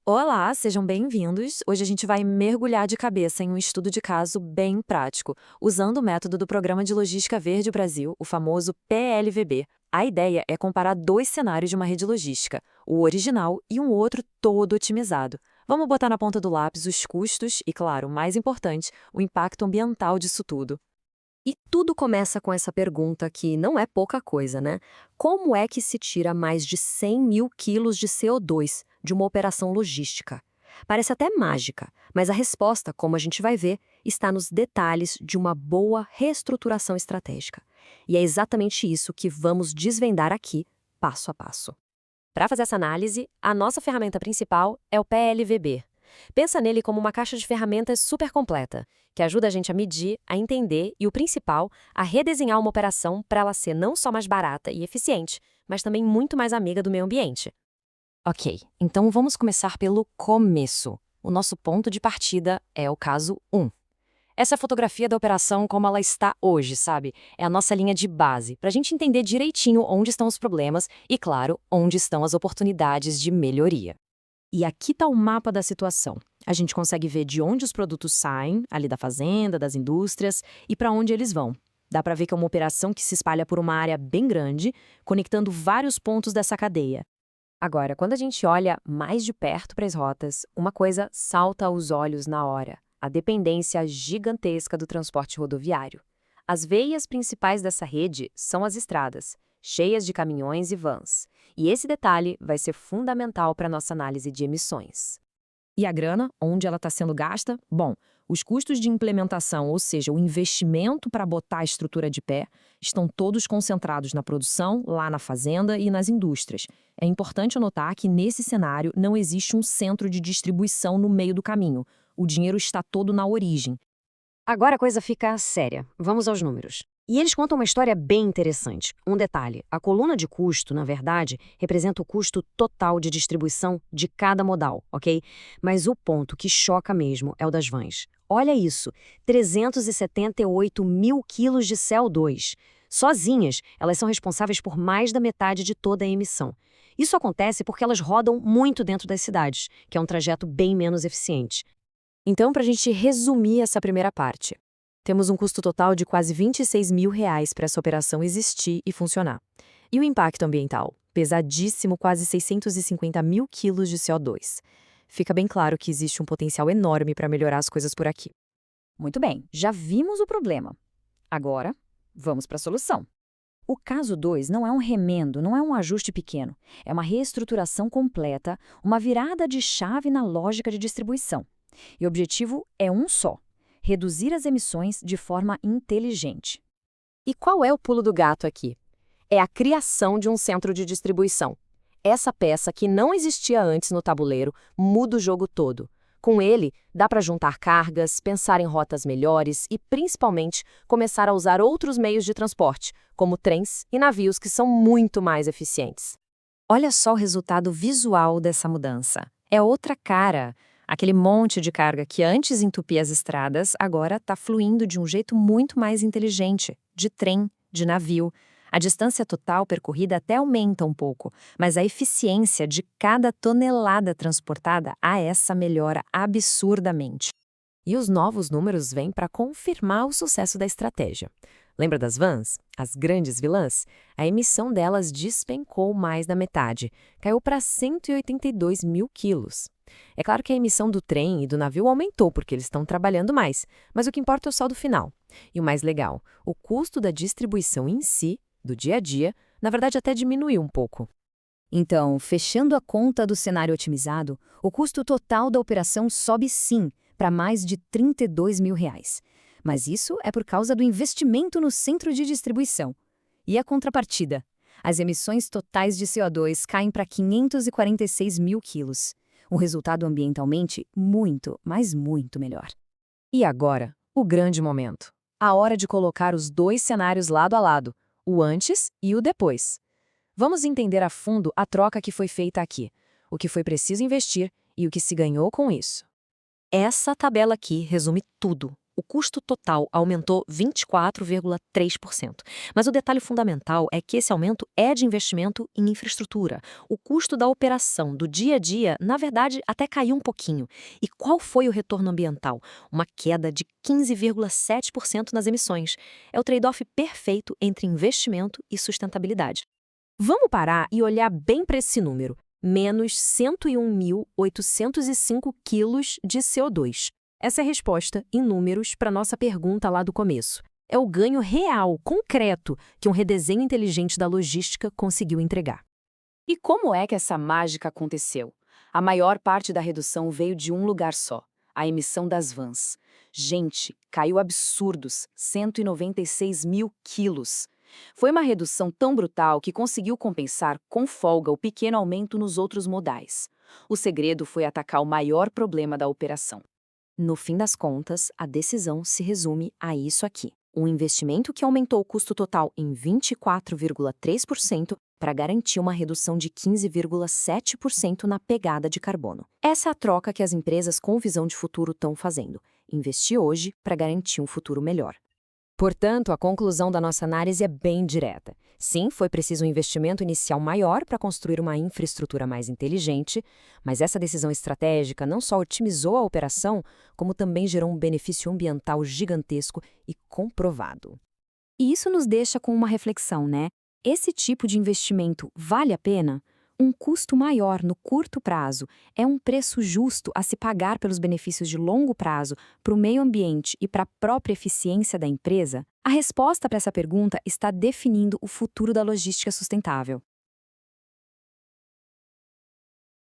Olá, sejam bem-vindos. Hoje a gente vai mergulhar de cabeça em um estudo de caso bem prático, usando o método do Programa de Logística Verde Brasil, o famoso PLVB. A ideia é comparar dois cenários de uma rede logística, o original e um outro todo otimizado. Vamos botar na ponta do lápis os custos e, claro, o mais importante, o impacto ambiental disso tudo. E tudo começa com essa pergunta que não é pouca coisa, né? Como é que se tira mais de 100 mil quilos de CO2 de uma operação logística? Parece até mágica, mas a resposta, como a gente vai ver, está nos detalhes de uma boa reestruturação estratégica. E é exatamente isso que vamos desvendar aqui, passo a passo. Para fazer essa análise, a nossa ferramenta principal é o PLVB. Pensa nele como uma caixa de ferramentas super completa, que ajuda a gente a medir, a entender e, o principal, a redesenhar uma operação para ela ser não só mais barata e eficiente, mas também muito mais amiga do meio ambiente. Ok, então vamos começar pelo começo. O nosso ponto de partida é o caso 1. Essa é a fotografia da operação como ela está hoje, sabe? É a nossa linha de base, para a gente entender direitinho onde estão os problemas e, claro, onde estão as oportunidades de melhoria. E aqui está o mapa da situação. A gente consegue ver de onde os produtos saem, ali da fazenda, das indústrias, e para onde eles vão. Dá para ver que é uma operação que se espalha por uma área bem grande, conectando vários pontos dessa cadeia. Agora, quando a gente olha mais de perto para as rotas, uma coisa salta aos olhos na hora: a dependência gigantesca do transporte rodoviário. As veias principais dessa rede são as estradas, cheias de caminhões e vans. E esse detalhe vai ser fundamental para a nossa análise de emissões. E a grana, onde ela está sendo gasta? Bom, os custos de implementação, ou seja, o investimento para botar a estrutura de pé, estão todos concentrados na produção, lá na fazenda e nas indústrias. É importante anotar que nesse cenário não existe um centro de distribuição no meio do caminho. O dinheiro está todo na origem. Agora a coisa fica séria. Vamos aos números. E eles contam uma história bem interessante. Um detalhe: a coluna de custo, na verdade, representa o custo total de distribuição de cada modal, ok? Mas o ponto que choca mesmo é o das vans. Olha isso: 378 mil quilos de CO2. Sozinhas, elas são responsáveis por mais da metade de toda a emissão. Isso acontece porque elas rodam muito dentro das cidades, que é um trajeto bem menos eficiente. Então, para a gente resumir essa primeira parte, temos um custo total de quase R$ 26 mil para essa operação existir e funcionar. E o impacto ambiental? Pesadíssimo, quase 650 mil quilos de CO2. Fica bem claro que existe um potencial enorme para melhorar as coisas por aqui. Muito bem, já vimos o problema. Agora, vamos para a solução. O caso 2 não é um remendo, não é um ajuste pequeno. É uma reestruturação completa, uma virada de chave na lógica de distribuição. E o objetivo é um só: reduzir as emissões de forma inteligente. E qual é o pulo do gato aqui? É a criação de um centro de distribuição. Essa peça, que não existia antes no tabuleiro, muda o jogo todo. Com ele, dá para juntar cargas, pensar em rotas melhores e, principalmente, começar a usar outros meios de transporte, como trens e navios, que são muito mais eficientes. Olha só o resultado visual dessa mudança. É outra cara. Aquele monte de carga que antes entupia as estradas, agora está fluindo de um jeito muito mais inteligente, de trem, de navio. A distância total percorrida até aumenta um pouco, mas a eficiência de cada tonelada transportada a essa melhora absurdamente. E os novos números vêm para confirmar o sucesso da estratégia. Lembra das vans? As grandes vilãs? A emissão delas despencou mais da metade, caiu para 182 mil quilos. É claro que a emissão do trem e do navio aumentou porque eles estão trabalhando mais, mas o que importa é o saldo final. E o mais legal, o custo da distribuição em si, do dia a dia, na verdade até diminuiu um pouco. Então, fechando a conta do cenário otimizado, o custo total da operação sobe sim para mais de R$ 32 mil. Mas isso é por causa do investimento no centro de distribuição. E a contrapartida? As emissões totais de CO2 caem para 546 mil quilos. Um resultado ambientalmente muito, mas muito melhor. E agora, o grande momento. A hora de colocar os dois cenários lado a lado, o antes e o depois. Vamos entender a fundo a troca que foi feita aqui, o que foi preciso investir e o que se ganhou com isso. Essa tabela aqui resume tudo. O o custo total aumentou 24,3%. Mas o detalhe fundamental é que esse aumento é de investimento em infraestrutura. O custo da operação do dia a dia, na verdade, até caiu um pouquinho. E qual foi o retorno ambiental? Uma queda de 15,7% nas emissões. É o trade-off perfeito entre investimento e sustentabilidade. Vamos parar e olhar bem para esse número. Menos 101.805 quilos de CO2. Essa é a resposta, em números, para nossa pergunta lá do começo. É o ganho real, concreto, que um redesenho inteligente da logística conseguiu entregar. E como é que essa mágica aconteceu? A maior parte da redução veio de um lugar só, a emissão das vans. Gente, caiu absurdos, 196 mil quilos. Foi uma redução tão brutal que conseguiu compensar com folga o pequeno aumento nos outros modais. O segredo foi atacar o maior problema da operação. No fim das contas, a decisão se resume a isso aqui. Um investimento que aumentou o custo total em 24,3% para garantir uma redução de 15,7% na pegada de carbono. Essa é a troca que as empresas com visão de futuro estão fazendo. Investir hoje para garantir um futuro melhor. Portanto, a conclusão da nossa análise é bem direta. Sim, foi preciso um investimento inicial maior para construir uma infraestrutura mais inteligente, mas essa decisão estratégica não só otimizou a operação, como também gerou um benefício ambiental gigantesco e comprovado. E isso nos deixa com uma reflexão, né? Esse tipo de investimento vale a pena? Um custo maior no curto prazo é um preço justo a se pagar pelos benefícios de longo prazo para o meio ambiente e para a própria eficiência da empresa? A resposta para essa pergunta está definindo o futuro da logística sustentável.